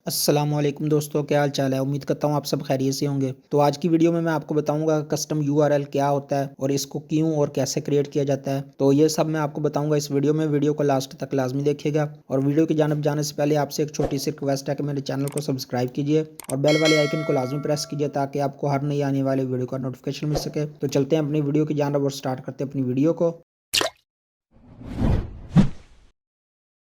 अस्सलामुअलैकुम दोस्तों, क्या हाल चाल है। उम्मीद करता हूँ आप सब खैरियत से होंगे। तो आज की वीडियो में मैं आपको बताऊंगा कस्टम यूआरएल क्या होता है और इसको क्यों और कैसे क्रिएट किया जाता है। तो ये सब मैं आपको बताऊंगा इस वीडियो में। वीडियो को लास्ट तक लाजमी देखिएगा और वीडियो की जानब जाने से पहले आपसे एक छोटी सी रिक्वेस्ट है कि मेरे चैनल को सब्सक्राइब कीजिए और बेल वाले आइकन को लाजमी प्रेस कीजिए ताकि आपको हर नई आने वाली वीडियो का नोटिफिकेशन मिल सके। तो चलते हैं अपनी वीडियो की जानब और स्टार्ट करते हैं अपनी वीडियो को।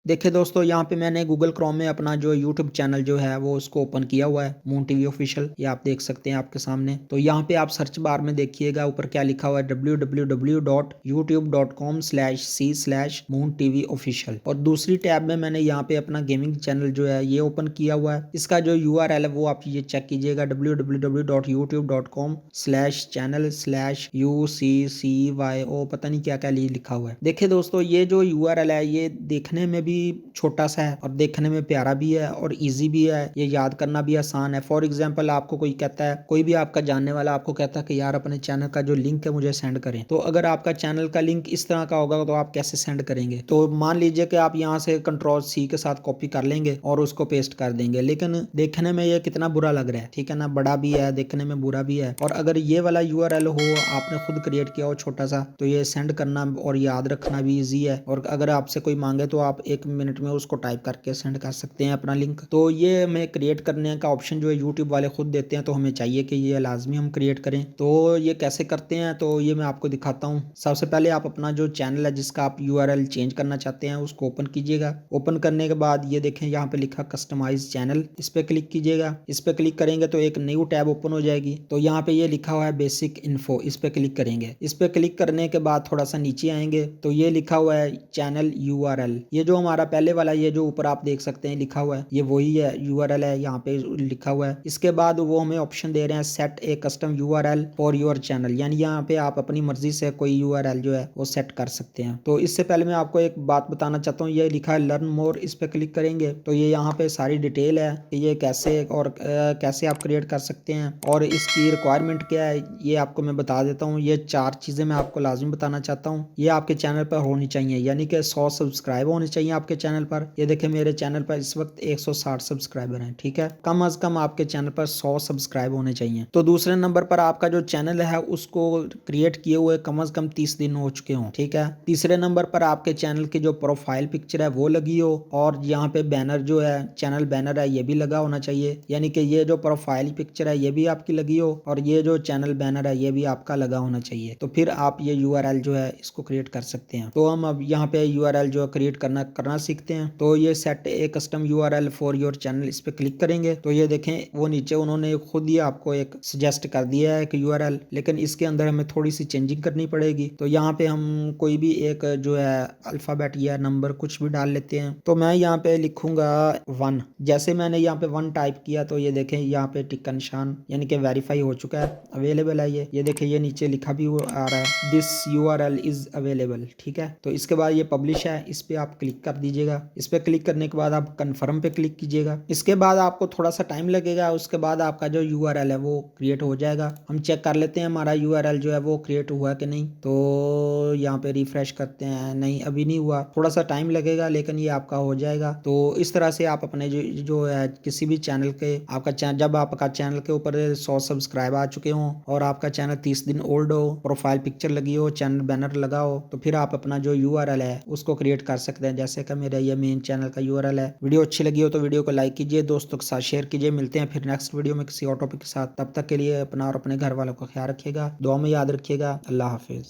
देखिए दोस्तों, यहाँ पे मैंने गूगल क्रोम में अपना जो यूट्यूब चैनल जो है वो उसको ओपन किया हुआ है, मून टीवी ऑफिशियल। ये आप देख सकते हैं आपके सामने। तो यहाँ पे आप सर्च बार में देखिएगा ऊपर क्या लिखा हुआ है, www.youtube.com/c/moon-tv-official। और दूसरी टैब में मैंने यहाँ पे अपना गेमिंग चैनल जो है ये ओपन किया हुआ है। इसका जो यूआरएल है वो आप ये चेक कीजिएगा, www.youtube.com/channel/uccyo, पता नहीं क्या क्या लिखा हुआ है। देखिए दोस्तों, ये जो यूआरएल है ये देखने में भी छोटा सा है और देखने में प्यारा भी है और इजी भी है। ये याद करना भी आसान है। फॉर एग्जांपल, आपको कोई कहता है, कोई भी आपका जानने वाला आपको कहता है कि यार अपने चैनल का जो लिंक है मुझे सेंड करें, तो अगर आपका चैनल का लिंक इस तरह का होगा तो आप कैसे सेंड करेंगे। तो मान लीजिए कि आप यहाँ से Ctrl+C के साथ कॉपी कर लेंगे और उसको पेस्ट कर देंगे, लेकिन देखने में ये कितना बुरा लग रहा है, ठीक है ना। बड़ा भी है, देखने में बुरा भी है। और अगर ये वाला यूआरएल हो, आपने खुद क्रिएट किया हो छोटा सा, तो ये सेंड करना और याद रखना भी ईजी है। और अगर आपसे कोई मांगे तो आप 1 मिनट में उसको टाइप करके सेंड कर सकते हैं अपना लिंक। तो ये हमें क्रिएट करने का ऑप्शन जो है यूट्यूब वाले खुद देते हैं, तो हमें चाहिए कि ये लाजमी हम क्रिएट करें। तो ये कैसे करते हैं तो ये मैं आपको दिखाता हूँ। सबसे पहले आप अपना जो चैनल है जिसका आप यूआरएल चेंज करना चाहते हैं उसको ओपन कीजिएगा। ओपन करने के बाद ये देखें यहाँ पे लिखा कस्टमाइज चैनल, इस पे क्लिक कीजिएगा। इस पे क्लिक करेंगे तो एक न्यू टैब ओपन हो जाएगी। तो यहाँ पे ये लिखा हुआ है बेसिक इन्फो, इस पे क्लिक करेंगे। इस पे क्लिक करने के बाद थोड़ा सा नीचे आएंगे तो ये लिखा हुआ है चैनल यूआरएल। ये जो हमारा पहले वाला, ये जो ऊपर आप देख सकते हैं लिखा हुआ है, ये वही है यूआरएल है, यहाँ पे लिखा हुआ है। इसके बाद वो हमें ऑप्शन दे रहे हैं set A custom URL for your channel, यानी यहाँ पे आप अपनी मर्जी से कोई यूआरएल जो है वो सेट कर सकते हैं। तो इससे पहले मैं आपको एक बात बताना चाहता हूँ, ये लिखा है लर्न मोर, इस पे क्लिक करेंगे तो ये यहाँ पे सारी डिटेल है कि ये कैसे और कैसे आप क्रिएट कर सकते हैं और इसकी रिक्वायरमेंट क्या है ये आपको मैं बता देता हूँ। ये 4 चीजें मैं आपको लाजमी बताना चाहता हूँ। ये आपके चैनल पर होनी चाहिए, यानी कि 100 सब्सक्राइबर होने चाहिए आपके चैनल पर। ये देखिए मेरे चैनल पर इस वक्त 160 सब्सक्राइबर हैं, ठीक है। कम अज कम आपके चैनल पर 100 सब्सक्राइब होने चाहिए। तो दूसरे नंबर पर आपका जो चैनल है उसको क्रिएट किए हुए कम अज कम 30 दिन हो चुके हों, ठीक है। तीसरे नंबर पर आपके चैनल की जो प्रोफाइल पिक्चर है वो लगी हो और यहाँ पे बैनर जो है, चैनल बैनर है, ये भी लगा होना चाहिए। यानी कि ये जो प्रोफाइल पिक्चर है ये भी आपकी लगी हो और ये जो चैनल बैनर है ये भी आपका लगा होना चाहिए। तो फिर आप ये यूआरएल जो है इसको क्रिएट कर सकते हैं। तो हम अब यहाँ पे यूआरएल जो क्रिएट करना सीखते हैं। तो ये set A custom URL for your channel, इस पे क्लिक करेंगे तो ये देखें वो नीचे उन्होंने खुद ही आपको एक सजेस्ट कर दिया है कि यूआरएल, लेकिन इसके अंदर हमें थोड़ी सी चेंजिंग करनी पड़ेगी। तो यहाँ पे हम कोई भी एक जो है अल्फाबेट या नंबर कुछ भी डाल लेते हैं। तो मैं यहाँ पे लिखूंगा 1। जैसे मैंने यहाँ पे 1 टाइप किया तो ये देखें यहाँ पे टिक का निशान यानी कि वेरीफाई हो चुका है, अवेलेबल है। ये देखें ये नीचे लिखा भी आ रहा है दिस यूआरएल इज अवेलेबल, ठीक है। तो इसके बाद ये पब्लिश है, इस पे आप क्लिक कर दीजिएगा। इस पे क्लिक करने के बाद आप कंफर्म पे क्लिक कीजिएगा। इसके बाद आपको थोड़ा सा टाइम लगेगा, उसके बाद आपका जो यूआरएल है वो क्रिएट हो जाएगा। हम चेक कर लेते हैं हमारा यूआरएल जो है वो क्रिएट हुआ कि नहीं। तो यहाँ पे रिफ्रेश करते हैं, नहीं अभी नहीं हुआ, थोड़ा सा टाइम लगेगा लेकिन ये आपका हो जाएगा। तो इस तरह से आप अपने जो है किसी भी चैनल के, आपका जब आपका चैनल के ऊपर 100 सब्सक्राइब आ चुके हों और आपका चैनल 30 दिन ओल्ड हो, प्रोफाइल पिक्चर लगी हो, चैनल बैनर लगा हो, तो फिर आप अपना जो यूआरएल है उसको क्रिएट कर सकते हैं। जैसे कि मेरा ये मेन चैनल का यूआरएल है। वीडियो अच्छी लगी हो तो वीडियो को लाइक कीजिए, दोस्तों के साथ शेयर कीजिए। मिलते हैं फिर नेक्स्ट वीडियो में किसी और टॉपिक के साथ। तब तक के लिए अपना और अपने घर वालों का ख्याल रखिएगा, दुआ में याद रखिएगा। अल्लाह हाफिज।